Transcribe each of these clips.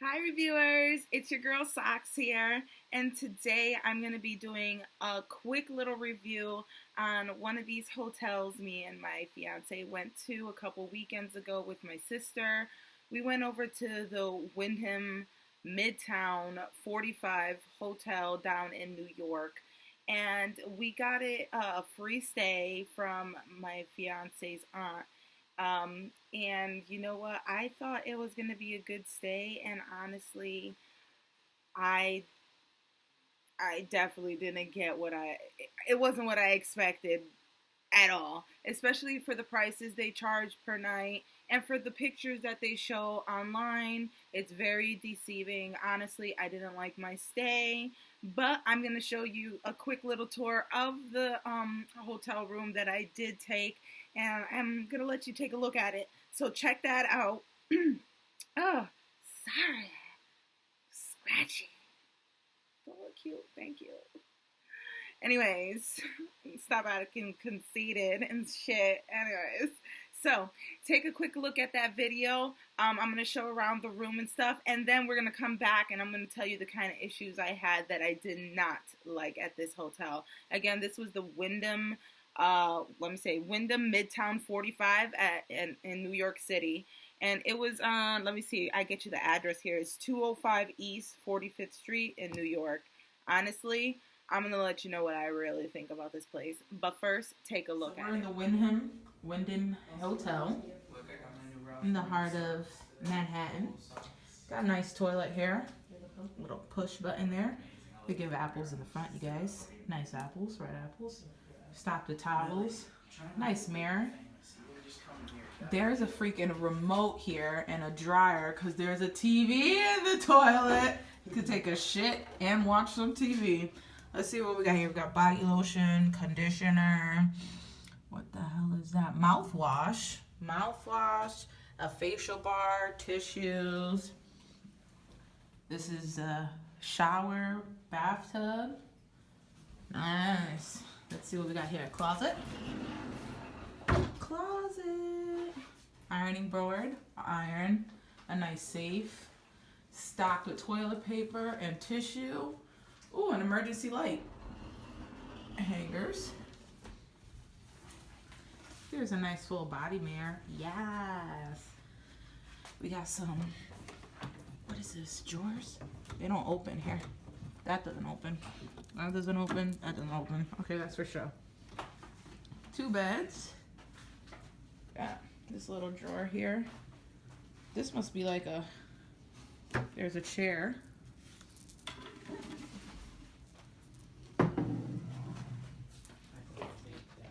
Hi reviewers, it's your girl Socks here, and today I'm going to be doing a quick little review on one of these hotels me and my fiance went to a couple weekends ago with my sister. We went over to the Wyndham Midtown 45 hotel down in New York, and we got a free stay from my fiance's aunt. And you know what? I thought it was going to be a good stay, and honestly, I I definitely didn't get it wasn't what I expected at all, especially for the prices they charge per night and for the pictures that they show online. It's very deceiving. Honestly, I didn't like my stay, but I'm going to show you a quick little tour of the hotel room that I did take, and I'm going to let you take a look at it. So check that out. Oh, sorry. Scratchy. So cute. Thank you. Anyways, stop acting conceited and shit. Anyways, so take a quick look at that video. I'm going to show around the room and stuff, and then we're going to come back and I'm going to tell you the kind of issues I had that I did not like at this hotel. Again, this was the Wyndham, Wyndham Midtown 45 in New York City. And it was, let me see, I get you the address here. It's 205 East 45th Street in New York. Honestly, I'm going to let you know what I really think about this place. But first, take a look at it. We're in the Wyndham Hotel in the heart of Manhattan. Got a nice toilet here. Little push button there. They give apples in the front, you guys. Nice apples, red apples. Stop the towels. Nice mirror. There's a freaking remote here and a dryer because there's a TV in the toilet. You could take a shit and watch some TV. Let's see what we got here. We got body lotion, conditioner. What the hell is that? Mouthwash. Mouthwash. A facial bar. Tissues. This is a shower, bathtub. Nice. Let's see what we got here. Closet. Closet. Ironing board. Iron. A nice safe. Stocked with toilet paper and tissue. Ooh, an emergency light. Hangers. Here's a nice full body mirror. Yes. We got some, what is this, drawers? They don't open here. That doesn't open. That doesn't open. That doesn't open. Okay, that's for sure. 2 beds. Got this little drawer here. This must be like there's a chair.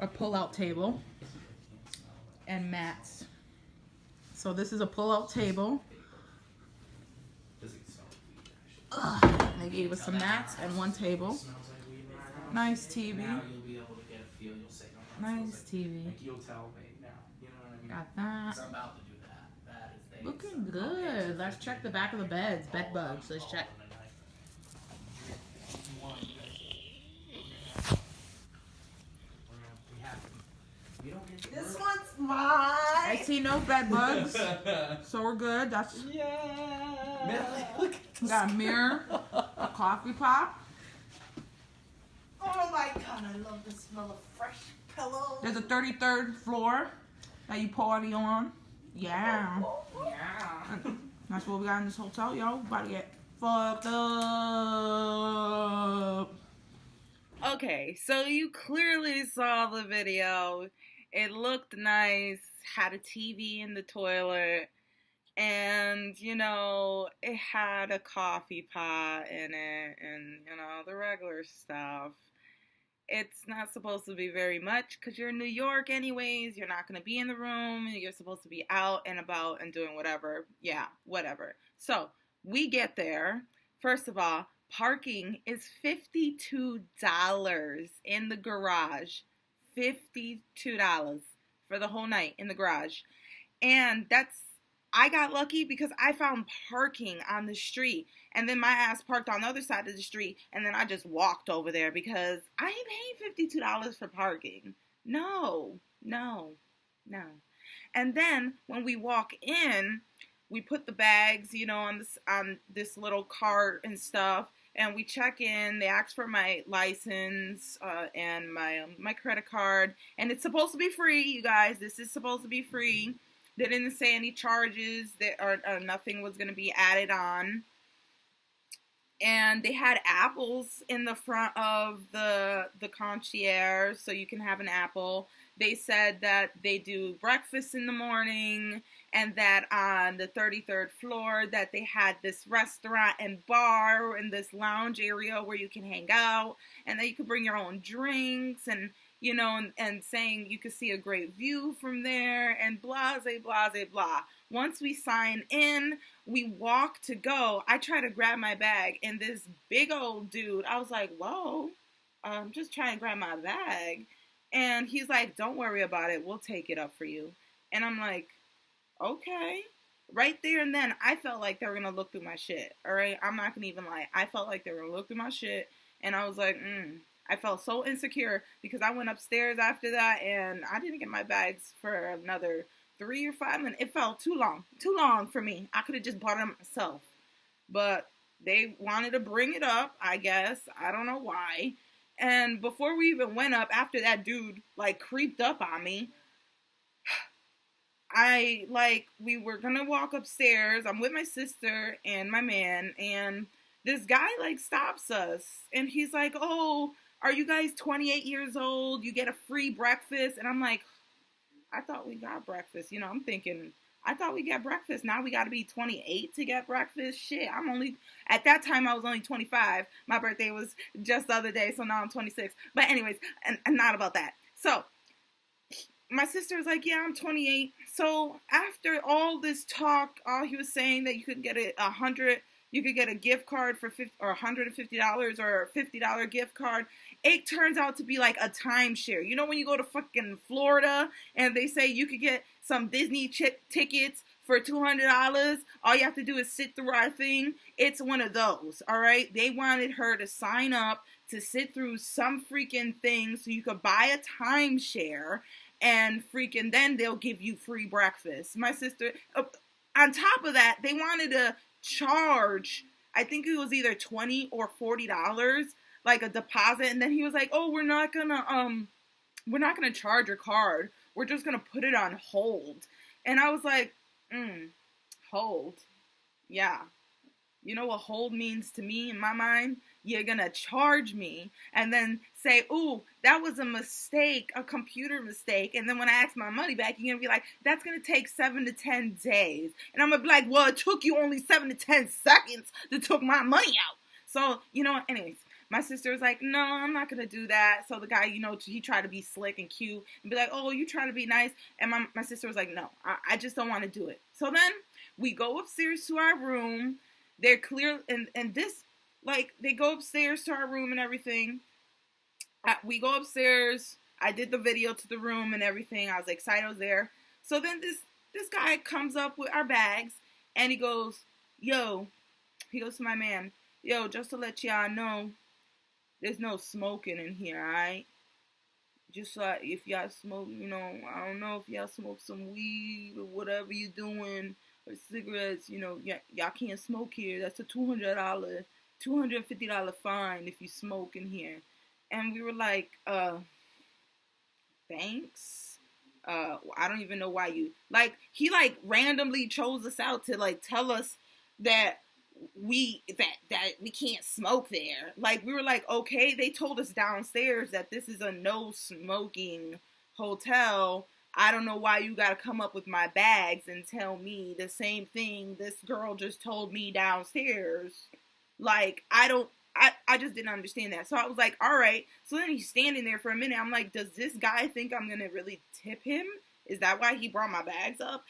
A pull-out table and mats. So this is a pull-out table. They gave us some mats and 1 table. Nice TV. Nice TV. Got that. Looking good. Let's check the back of the beds. Bed bugs. Let's check. This one's mine. I see no bed bugs, so we're good. That's we got a mirror, a coffee pot. Oh my god, I love the smell of fresh pillows. There's a 33rd floor that you party on. Yeah. Yeah. That's what we got in this hotel, yo. About to get fucked up. Okay, so you clearly saw the video. It looked nice, had a TV in the toilet, and, you know, it had a coffee pot in it, and, you know, the regular stuff. It's not supposed to be very much, because you're in New York anyways, you're not going to be in the room, you're supposed to be out and about and doing whatever. Yeah, whatever. So, we get there. First of all, parking is $52 in the garage. $52 for the whole night in the garage. And I got lucky because I found parking on the street. And then my ass parked on the other side of the street. And then I just walked over there because I ain't paying $52 for parking. No. And then when we walk in, we put the bags, on this little cart and stuff, and we check in. They ask for my license and my credit card, and it's supposed to be free, you guys. This is supposed to be free. They didn't say any charges or nothing was going to be added on. And they had apples in the front of the concierge, so you can have an apple. They said that they do breakfast in the morning, and that on the 33rd floor that they had this restaurant and bar and this lounge area where you can hang out, and that you could bring your own drinks, and and saying you could see a great view from there, and blah, blah, blah, blah. Once we sign in, we walk to go. I try to grab my bag, and this big old dude, I was like, whoa, I'm just trying to grab my bag. And he's like, don't worry about it. We'll take it up for you. And I'm like, okay. Right there and then, I felt like they were going to look through my shit. All right? I'm not going to even lie. I felt like they were going to look through my shit. And I was like, I felt so insecure because I went upstairs after that, and I didn't get my bags for another 3 or 5 minutes. It felt too long for me. I could have just bought them myself, but they wanted to bring it up, I guess. I don't know why. And before we even went up, after that dude creeped up on me, we were gonna walk upstairs. I'm with my sister and my man, and this guy stops us, and he's like, oh, are you guys 28 years old? You get a free breakfast. And I'm like, I thought we got breakfast. I'm thinking, I thought we got breakfast. Now we got to be 28 to get breakfast. Shit, at that time I was only 25. My birthday was just the other day, so now I'm 26. But anyways, and not about that. So my sister was like, yeah, I'm 28. So after all this talk, all he was saying that you could get you could get a gift card for $50 or $150 or a $50 gift card. It turns out to be like a timeshare. You know when you go to fucking Florida and they say you could get some Disney tickets for $200? All you have to do is sit through our thing. It's one of those, all right? They wanted her to sign up to sit through some freaking thing so you could buy a timeshare, and freaking then they'll give you free breakfast. My sister, on top of that, they wanted to charge, I think it was either $20 or $40, like a deposit, and then he was like, oh, we're not gonna charge your card, we're just gonna put it on hold. And I was like, hold? Yeah. You know what hold means to me in my mind? You're gonna charge me and then say, ooh, that was a mistake, a computer mistake. And then when I ask my money back, you're gonna be like, that's gonna take 7 to 10 days. And I'm gonna be like, well, it took you only 7 to 10 seconds to take my money out. So, anyways, my sister was like, no, I'm not gonna do that. So the guy, he tried to be slick and cute and be like, oh, you trying to be nice. And my sister was like, no, I just don't want to do it. So then we go upstairs to our room. They're clear, and this, they go upstairs to our room and everything. We go upstairs. I did the video to the room and everything. I was excited I was there. So then this guy comes up with our bags, and he goes to my man, yo, just to let y'all know, there's no smoking in here, alright? Just like, if y'all smoke, I don't know if y'all smoke some weed or whatever you doing, or cigarettes, y'all can't smoke here. That's a $250 fine if you smoke in here. And we were like, thanks. I don't even know why you, he randomly chose us out to tell us that we can't smoke there. We were like, okay. They told us downstairs that this is a no smoking hotel. I don't know why you gotta come up with my bags and tell me the same thing this girl just told me downstairs. I just didn't understand that. So I was like, all right. So then he's standing there for a minute. I'm like, does this guy think I'm gonna really tip him? Is that why he brought my bags up?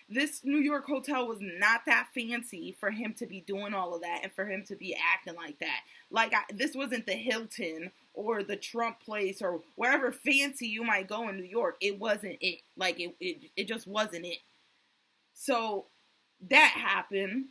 This New York hotel was not that fancy for him to be doing all of that and for him to be acting like that. This wasn't the Hilton or the Trump place or wherever fancy you might go in New York. It wasn't it. It just wasn't it. So that happened.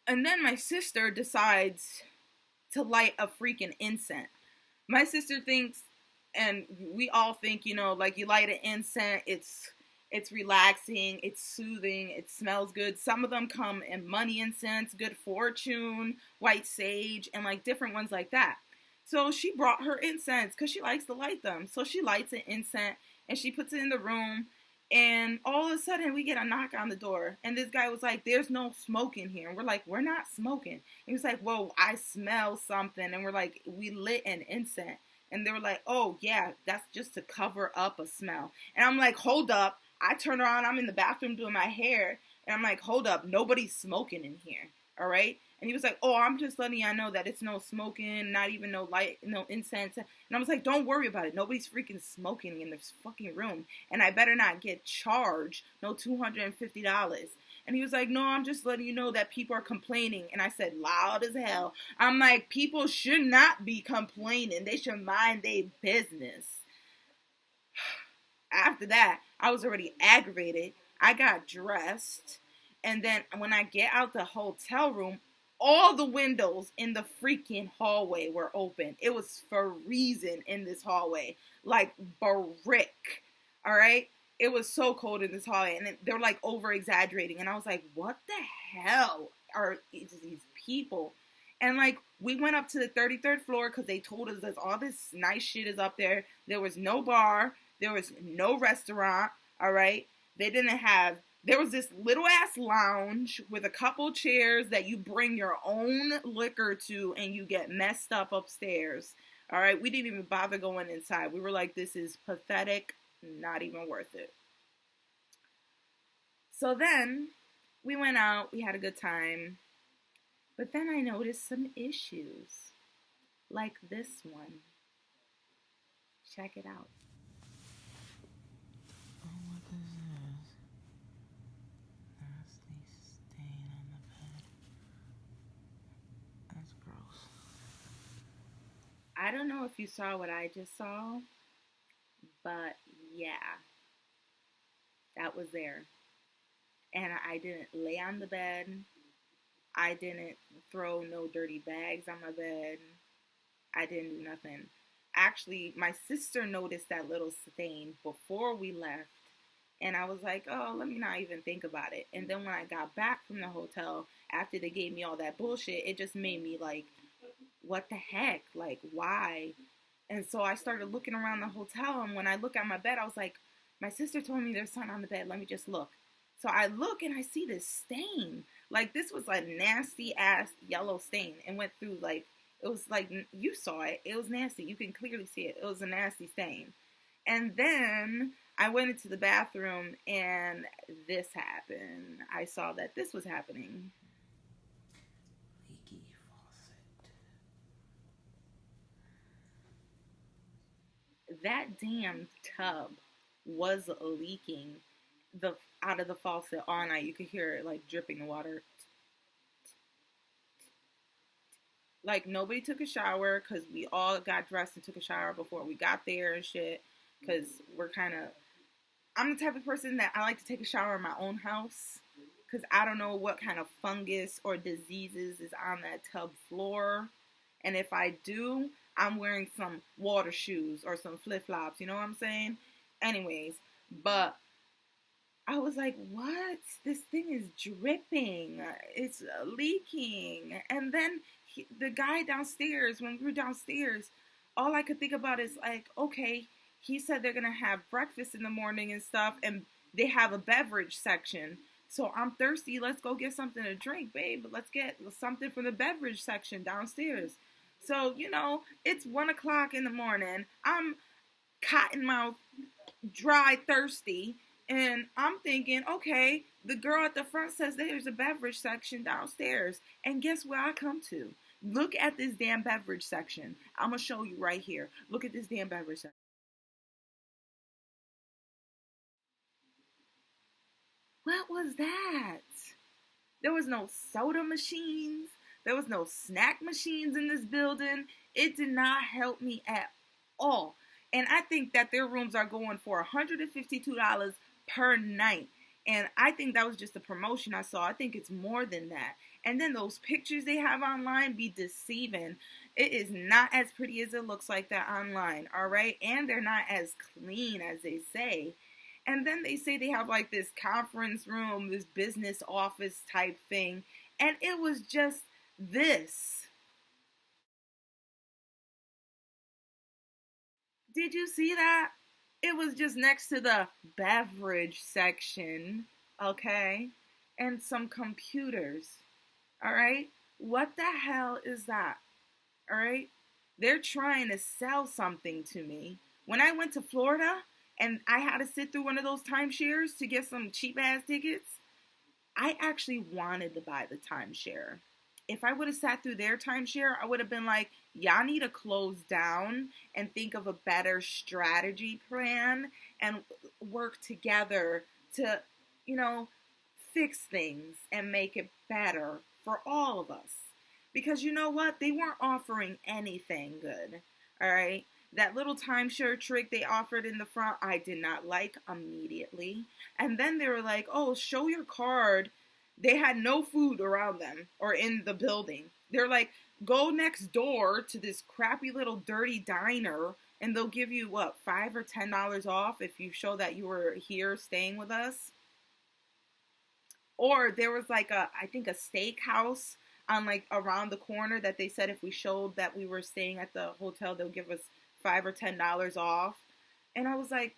And then my sister decides to light a freaking incense. My sister thinks, and we all think, you light an incense, It's relaxing, it's soothing, it smells good. Some of them come in money incense, good fortune, white sage, and like different ones like that. So she brought her incense because she likes to light them. So she lights an incense and she puts it in the room. And all of a sudden we get a knock on the door. And this guy was like, there's no smoke in here. And we're like, we're not smoking. And he was like, whoa, I smell something. And we're like, we lit an incense. And they were like, oh yeah, that's just to cover up a smell. And I'm like, hold up. I turn around, I'm in the bathroom doing my hair, and I'm like, hold up, nobody's smoking in here, all right? And he was like, oh, I'm just letting y'all know that it's no smoking, not even no light, no incense. And I was like, don't worry about it. Nobody's freaking smoking in this fucking room, and I better not get charged no $250. And he was like, no, I'm just letting you know that people are complaining. And I said, loud as hell. I'm like, people should not be complaining. They should mind their business. After that, I was already aggravated. I got dressed. And then when I get out the hotel room, all the windows in the freaking hallway were open. It was freezing in this hallway. Like brick. All right? It was so cold in this hallway. And they were like over exaggerating. And I was like, what the hell are these people? And like, we went up to the 33rd floor because they told us that all this nice shit is up there. There was no bar. There was no restaurant, all right? There was this little ass lounge with a couple chairs that you bring your own liquor to and you get messed up upstairs, all right? We didn't even bother going inside. We were like, this is pathetic, not even worth it. So then we went out, we had a good time, but then I noticed some issues, like this one. Check it out. I don't know if you saw what I just saw, but yeah, that was there. And I didn't lay on the bed. I didn't throw no dirty bags on my bed. I didn't do nothing. Actually, my sister noticed that little stain before we left. And I was like, oh, let me not even think about it. And then when I got back from the hotel, after they gave me all that bullshit, it just made me like, what the heck? Like, why? And so I started looking around the hotel, and when I look at my bed, I was like, my sister told me there's something on the bed. Let me just look. So I look, and I see this stain. Like, this was a nasty-ass yellow stain. And went through, like, it was like, you saw it. It was nasty. You can clearly see it. It was a nasty stain. And then I went into the bathroom, and this happened. I saw that this was happening. That damn tub was leaking out of the faucet all night. You could hear it like dripping the water. Like, nobody took a shower because we all got dressed and took a shower before we got there and shit. Because I'm the type of person that I like to take a shower in my own house. Because I don't know what kind of fungus or diseases is on that tub floor. And if I do, I'm wearing some water shoes or some flip-flops, you know what I'm saying? Anyways, but I was like, what? This thing is dripping. It's leaking. And then the guy downstairs, when we were downstairs, all I could think about is like, okay, he said they're going to have breakfast in the morning and stuff, and they have a beverage section. So I'm thirsty. Let's go get something to drink, babe. Let's get something from the beverage section downstairs. So, you know, it's 1 o'clock in the morning. I'm cotton mouth, dry, thirsty. And I'm thinking, okay, the girl at the front says there's a beverage section downstairs. And guess where I come to? Look at this damn beverage section. I'm going to show you right here. Look at this damn beverage section. What was that? There was no soda machines. There was no snack machines in this building. It did not help me at all. And I think that their rooms are going for $152 per night. And I think that was just a promotion I saw. I think it's more than that. And then those pictures they have online be deceiving. It is not as pretty as it looks like that online, all right? And they're not as clean as they say. And then they say they have like this conference room, this business office type thing. And it was just this. Did you see that? It was just next to the beverage section, okay? And some computers, all right? What the hell is that, all right? They're trying to sell something to me. When I went to Florida and I had to sit through one of those timeshares to get some cheap ass tickets, I actually wanted to buy the timeshare. If I would have sat through their timeshare, I would have been like, y'all need to close down and think of a better strategy plan and work together to, you know, fix things and make it better for all of us. Because you know what? They weren't offering anything good. All right? That little timeshare trick they offered in the front, I did not like immediately. And then they were like, oh, show your card. They had no food around them or in the building. They're like, go next door to this crappy little dirty diner and they'll give you, what, $5 or $10 off if you show that you were here staying with us. Or there was like I think a steakhouse on like around the corner that they said if we showed that we were staying at the hotel, they'll give us $5 or $10 off. And I was like,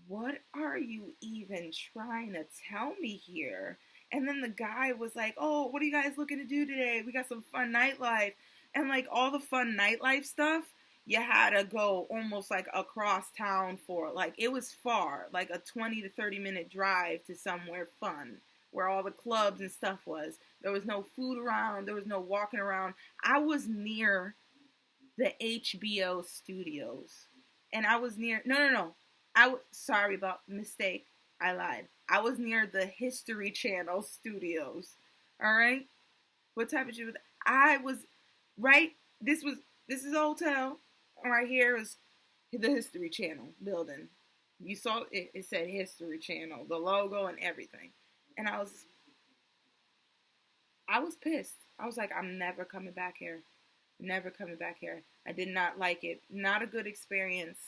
what are you even trying to tell me here? And then the guy was like, oh, what are you guys looking to do today? We got some fun nightlife. And like all the fun nightlife stuff, you had to go almost like across town for. Like it was far, like a 20 to 30 minute drive to somewhere fun where all the clubs and stuff was. There was no food around. There was no walking around. I was near the HBO studios. And I was near, no. Sorry about mistake. I lied. I was near the History Channel studios. All right? What type of shit? I was, right? This is a hotel. Right here is the History Channel building. You saw it, it said History Channel, the logo and everything. And I was pissed. I was like, I'm never coming back here. Never coming back here. I did not like it. Not a good experience.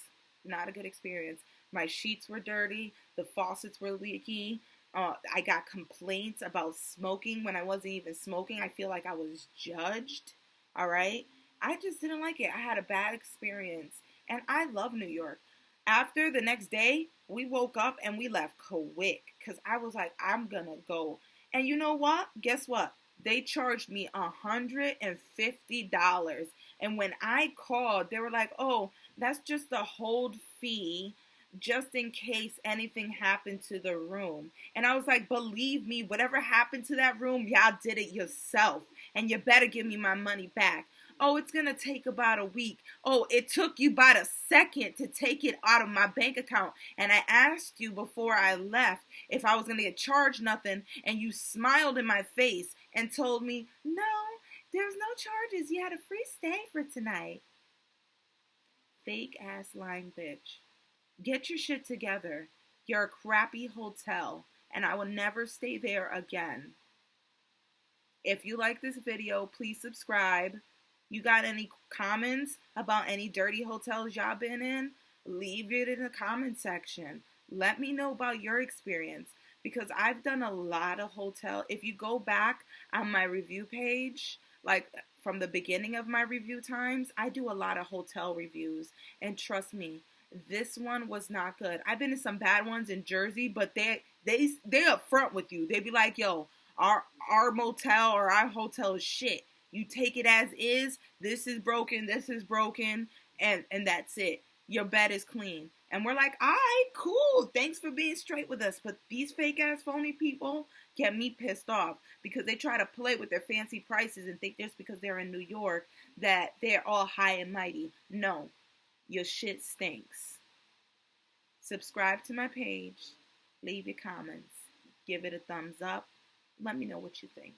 Not a good experience. My sheets were dirty. The faucets were leaky. I got complaints about smoking when I wasn't even smoking. I feel like I was judged. All right? I just didn't like it. I had a bad experience. And I love New York. After the next day, we woke up and we left quick. Because I was like, I'm going to go. And you know what? Guess what? They charged me $150. And when I called, they were like, oh, that's just the hold fee just in case anything happened to the room. And I was like, believe me, whatever happened to that room, y'all did it yourself. And you better give me my money back. Oh, it's going to take about a week. Oh, it took you about a second to take it out of my bank account. And I asked you before I left if I was going to get charged nothing. And you smiled in my face and told me, no, there's no charges. You had a free stay for tonight. Fake ass lying bitch. Get your shit together. You're a crappy hotel. And I will never stay there again. If you like this video, please subscribe. You got any comments about any dirty hotels y'all been in? Leave it in the comment section. Let me know about your experience because I've done a lot of hotel. If you go back on my review page, like from the beginning of my review times, I do a lot of hotel reviews. And trust me, this one was not good. I've been to some bad ones in Jersey, but they upfront with you. They be like, yo, our motel or our hotel is shit. You take it as is. This is broken, and that's it. Your bed is clean. And we're like, all right, cool. Thanks for being straight with us. But these fake ass phony people get me pissed off because they try to play with their fancy prices and think just because they're in New York that they're all high and mighty. No, your shit stinks. Subscribe to my page. Leave your comments. Give it a thumbs up. Let me know what you think.